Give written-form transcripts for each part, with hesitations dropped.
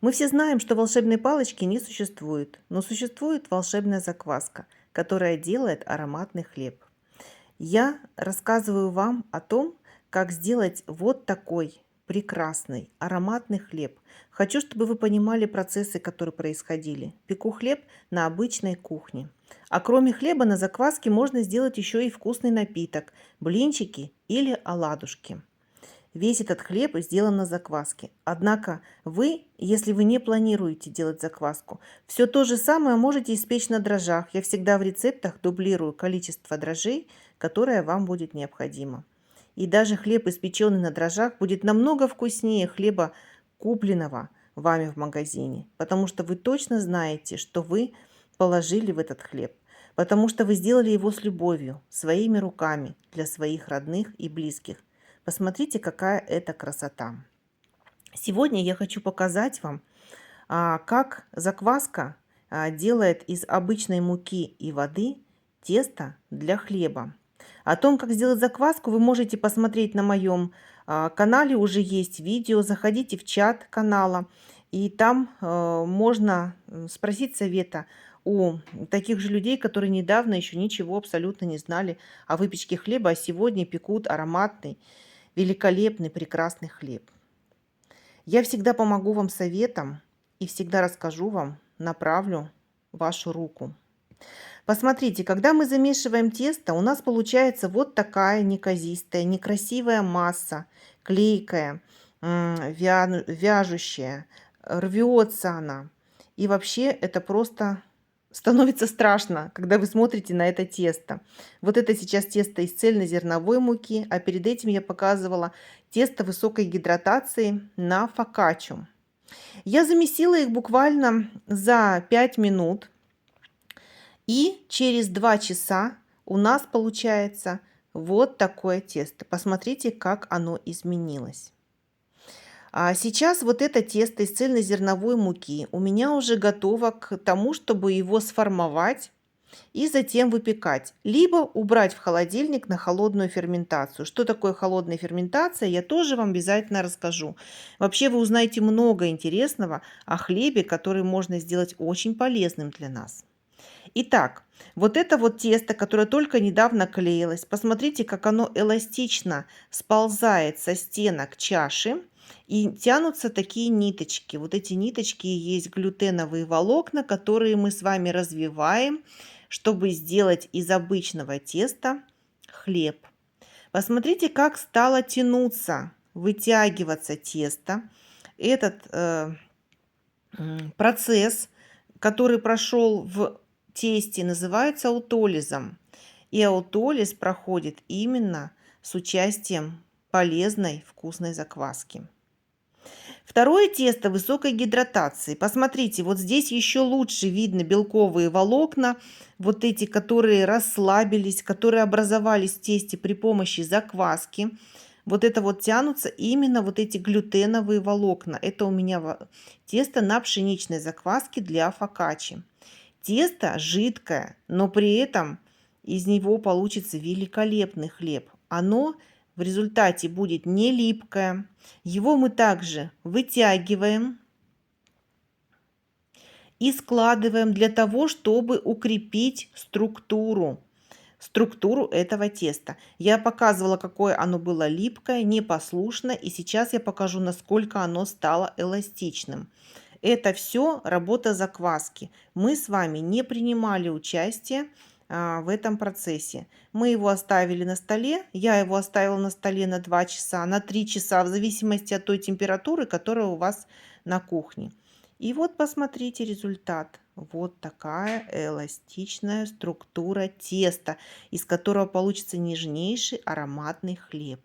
Мы все знаем, что волшебной палочки не существует, но существует волшебная закваска, которая делает ароматный хлеб. Я рассказываю вам о том, как сделать вот такой прекрасный ароматный хлеб. Хочу, чтобы вы понимали процессы, которые происходили. Пеку хлеб на обычной кухне. А кроме хлеба на закваске можно сделать еще и вкусный напиток, блинчики или оладушки. Весь этот хлеб сделан на закваске. Однако вы, если вы не планируете делать закваску, все то же самое можете испечь на дрожжах. Я всегда в рецептах дублирую количество дрожжей, которое вам будет необходимо. И даже хлеб, испеченный на дрожжах, будет намного вкуснее хлеба, купленного вами в магазине, потому что вы точно знаете, что вы положили в этот хлеб, потому что вы сделали его с любовью, своими руками, для своих родных и близких. Посмотрите, какая это красота. Сегодня я хочу показать вам, как закваска делает из обычной муки и воды тесто для хлеба. О том, как сделать закваску, вы можете посмотреть на моем канале, уже есть видео. Заходите в чат канала, и там можно спросить совета у таких же людей, которые недавно еще ничего абсолютно не знали о выпечке хлеба, а сегодня пекут ароматный, великолепный, прекрасный хлеб. Я всегда помогу вам советом и всегда расскажу вам, направлю вашу руку. Посмотрите, когда мы замешиваем тесто, у нас получается вот такая неказистая, некрасивая масса, клейкая, вяжущая, рвется она. И вообще это просто становится страшно, когда вы смотрите на это тесто. Вот это сейчас тесто из цельнозерновой муки, а перед этим я показывала тесто высокой гидратации на фокаччо. Я замесила их буквально за 5 минут. И через 2 часа у нас получается вот такое тесто. Посмотрите, как оно изменилось. А сейчас вот это тесто из цельнозерновой муки у меня уже готово к тому, чтобы его сформовать и затем выпекать. Либо убрать в холодильник на холодную ферментацию. Что такое холодная ферментация, я тоже вам обязательно расскажу. Вообще вы узнаете много интересного о хлебе, который можно сделать очень полезным для нас. Итак, вот это вот тесто, которое только недавно клеилось, посмотрите, как оно эластично сползает со стенок чаши и тянутся такие ниточки. Вот эти ниточки и есть глютеновые волокна, которые мы с вами развиваем, чтобы сделать из обычного теста хлеб. Посмотрите, как стало тянуться, вытягиваться тесто. Этот процесс, который прошел в тесте, называется аутолизом. И аутолиз проходит именно с участием полезной вкусной закваски. Второе тесто высокой гидратации. Посмотрите, вот здесь еще лучше видно белковые волокна, вот эти, которые расслабились, которые образовались в тесте при помощи закваски. Вот это вот тянутся именно вот эти глютеновые волокна. Это у меня тесто на пшеничной закваске для фокаччи. Тесто жидкое, но при этом из него получится великолепный хлеб. Оно в результате будет не липкое. Его мы также вытягиваем и складываем для того, чтобы укрепить структуру этого теста. Я показывала, какое оно было липкое, непослушное, и сейчас я покажу, насколько оно стало эластичным. Это все работа закваски. Мы с вами не принимали участие в этом процессе. Мы его оставили на столе. Я его оставила на столе на 2 часа, на 3 часа, в зависимости от той температуры, которая у вас на кухне. И вот посмотрите результат. Вот такая эластичная структура теста, из которого получится нежнейший ароматный хлеб.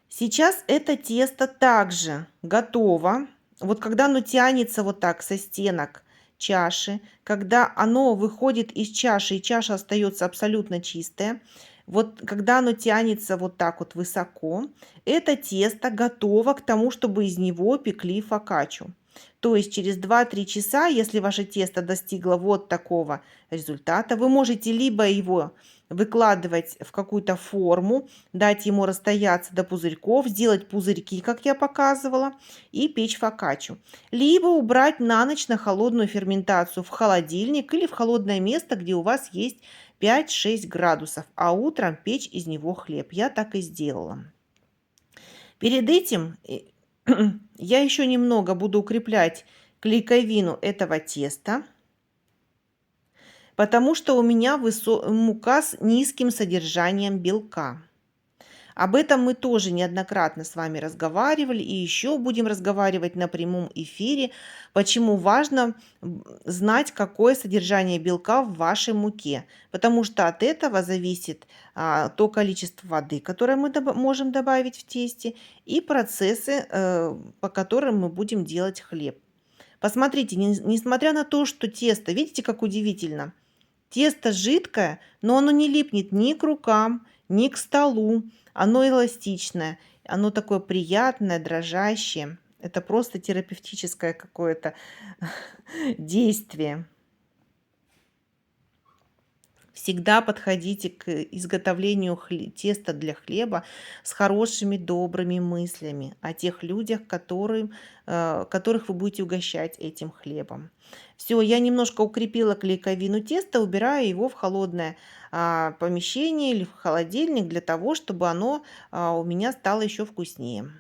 Сейчас это тесто также готово. Вот когда оно тянется вот так со стенок чаши, когда оно выходит из чаши, и чаша остается абсолютно чистая, вот когда оно тянется вот так вот высоко, это тесто готово к тому, чтобы из него пекли фокаччо. То есть через 2-3 часа, если ваше тесто достигло вот такого результата, вы можете либо его выкладывать в какую-то форму, дать ему расстояться до пузырьков, сделать пузырьки, как я показывала, и печь фокаччу. Либо убрать на ночь на холодную ферментацию в холодильник или в холодное место, где у вас есть 5-6 градусов, а утром печь из него хлеб. Я так и сделала. Перед этим я еще немного буду укреплять клейковину этого теста, потому что у меня мука с низким содержанием белка. Об этом мы тоже неоднократно с вами разговаривали и еще будем разговаривать на прямом эфире, почему важно знать, какое содержание белка в вашей муке, потому что от этого зависит то количество воды, которое мы можем добавить в тесте, и процессы, по которым мы будем делать хлеб. Посмотрите, несмотря на то, что тесто, видите, как удивительно, тесто жидкое, но оно не липнет ни к рукам, ни к столу. Оно эластичное, оно такое приятное, дрожащее. Это просто терапевтическое какое-то действие. Всегда подходите к изготовлению теста для хлеба с хорошими, добрыми мыслями о тех людях, которых вы будете угощать этим хлебом. Все, я немножко укрепила клейковину теста, убираю его в холодное помещение или в холодильник для того, чтобы оно у меня стало еще вкуснее.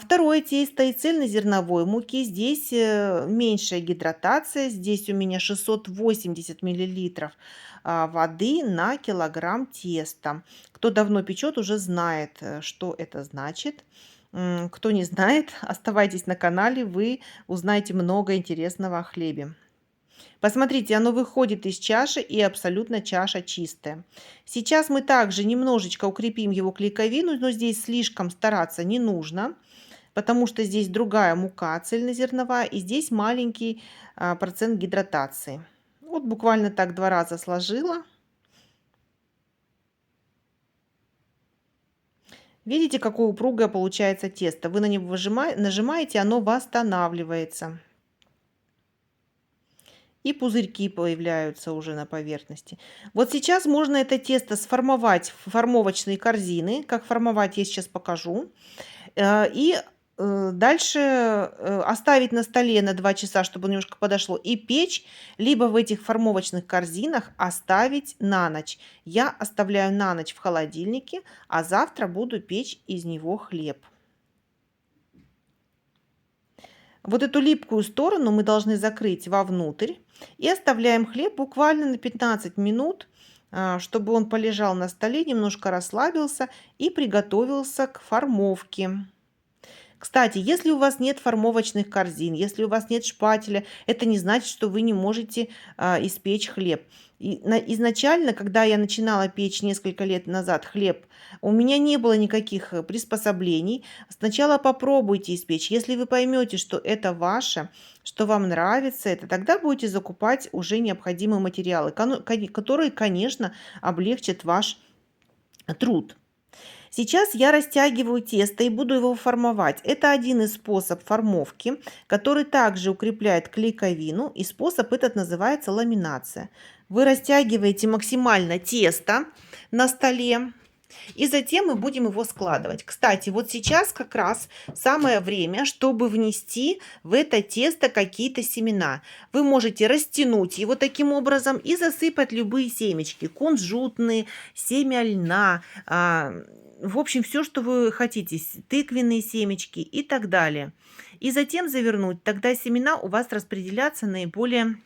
Второе тесто из цельнозерновой муки. Здесь меньшая гидратация. Здесь у меня 680 миллилитров воды на килограмм теста. Кто давно печет, уже знает, что это значит. Кто не знает, оставайтесь на канале, вы узнаете много интересного о хлебе. Посмотрите, оно выходит из чаши и абсолютно чаша чистая. Сейчас мы также немножечко укрепим его клейковину, но здесь слишком стараться не нужно, потому что здесь другая мука цельнозерновая и здесь маленький процент гидратации. Вот буквально так 2 раза сложила. Видите, какое упругое получается тесто? Вы на него нажимаете, оно восстанавливается. И пузырьки появляются уже на поверхности. Вот сейчас можно это тесто сформовать в формовочные корзины. Как формовать, я сейчас покажу. И дальше оставить на столе на 2 часа, чтобы немножко подошло, и печь, либо в этих формовочных корзинах оставить на ночь. Я оставляю на ночь в холодильнике, а завтра буду печь из него хлеб. Вот эту липкую сторону мы должны закрыть вовнутрь и оставляем хлеб буквально на 15 минут, чтобы он полежал на столе, немножко расслабился и приготовился к формовке. Кстати, если у вас нет формовочных корзин, если у вас нет шпателя, это не значит, что вы не можете испечь хлеб. Изначально, когда я начинала печь несколько лет назад хлеб, у меня не было никаких приспособлений. Сначала попробуйте испечь. Если вы поймете, что это ваше, что вам нравится это, тогда будете закупать уже необходимые материалы, которые, конечно, облегчат ваш труд. Сейчас я растягиваю тесто и буду его формовать. Это один из способов формовки, который также укрепляет клейковину, и способ этот называется ламинация. Вы растягиваете максимально тесто на столе, и затем мы будем его складывать. Кстати, вот сейчас как раз самое время, чтобы внести в это тесто какие-то семена. Вы можете растянуть его таким образом и засыпать любые семечки. Кунжутные, семя льна, в общем, все, что вы хотите, тыквенные семечки и так далее. И затем завернуть. Тогда семена у вас распределятся наиболее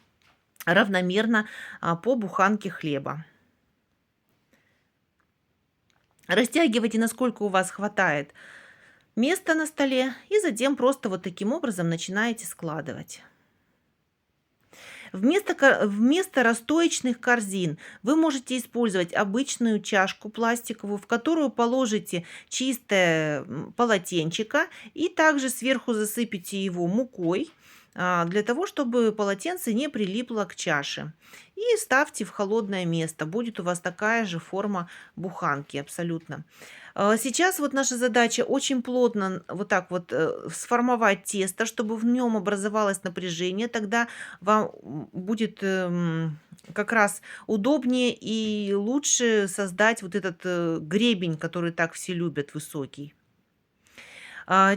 равномерно по буханке хлеба. Растягивайте, насколько у вас хватает места на столе, и затем просто вот таким образом начинаете складывать. Вместо расстоечных корзин вы можете использовать обычную чашку пластиковую, в которую положите чистое полотенчико и также сверху засыпите его мукой. для того, чтобы полотенце не прилипло к чаше. И ставьте в холодное место. Будет у вас такая же форма буханки абсолютно. Сейчас вот наша задача очень плотно вот так вот сформовать тесто, чтобы в нем образовалось напряжение. Тогда вам будет как раз удобнее и лучше создать вот этот гребень, который так все любят, высокий.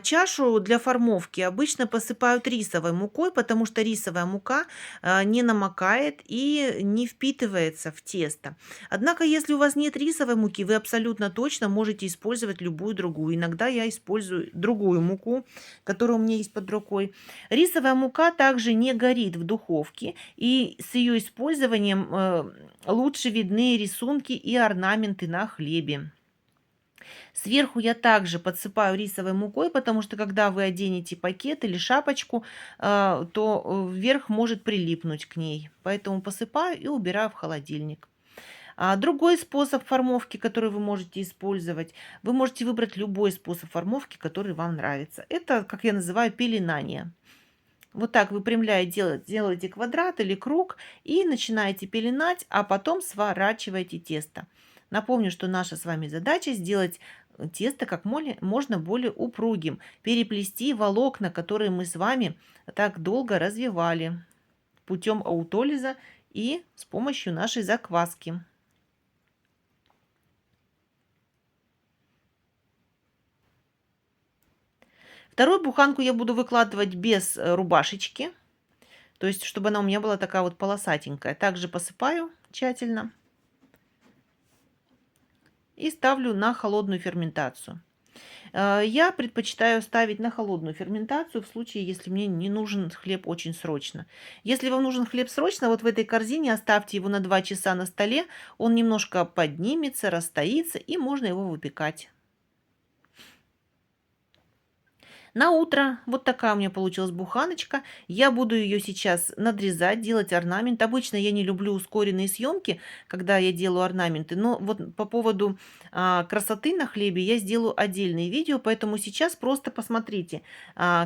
Чашу для формовки обычно посыпают рисовой мукой, потому что рисовая мука не намокает и не впитывается в тесто. Однако, если у вас нет рисовой муки, вы абсолютно точно можете использовать любую другую. Иногда я использую другую муку, которая у меня есть под рукой. Рисовая мука также не горит в духовке, и с ее использованием лучше видны рисунки и орнаменты на хлебе. Сверху я также подсыпаю рисовой мукой, потому что когда вы оденете пакет или шапочку, то верх может прилипнуть к ней. Поэтому посыпаю и убираю в холодильник. Другой способ формовки, который вы можете использовать, вы можете выбрать любой способ формовки, который вам нравится. Это, как я называю, пеленание. Вот так выпрямляя, делаете квадрат или круг и начинаете пеленать, а потом сворачиваете тесто. Напомню, что наша с вами задача сделать тесто как можно более упругим, переплести волокна, которые мы с вами так долго развивали путем аутолиза и с помощью нашей закваски. Вторую буханку я буду выкладывать без рубашечки, то есть чтобы она у меня была такая вот полосатенькая. Также посыпаю тщательно и ставлю на холодную ферментацию. Я предпочитаю ставить на холодную ферментацию в случае, если мне не нужен хлеб очень срочно. Если вам нужен хлеб срочно, вот в этой корзине оставьте его на 2 часа на столе, он немножко поднимется, расстоится и можно его выпекать. На утро вот такая у меня получилась буханочка. Я буду ее сейчас надрезать, делать орнамент. Обычно я не люблю ускоренные съемки, когда я делаю орнаменты, но вот по поводу красоты на хлебе я сделаю отдельное видео, поэтому сейчас просто посмотрите, как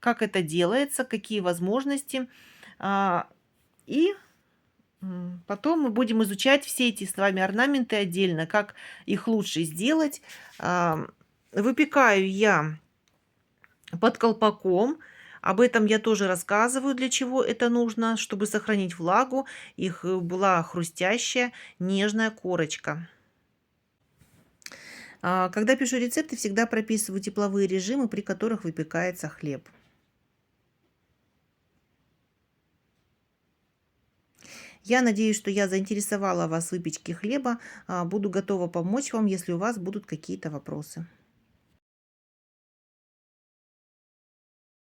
это делается, какие возможности. И потом мы будем изучать все эти с вами орнаменты отдельно, как их лучше сделать. Выпекаю я под колпаком. Об этом я тоже рассказываю, для чего это нужно, чтобы сохранить влагу, их была хрустящая, нежная корочка. Когда пишу рецепты, всегда прописываю тепловые режимы, при которых выпекается хлеб. Я надеюсь, что я заинтересовала вас в выпечке хлеба. Буду готова помочь вам, если у вас будут какие-то вопросы.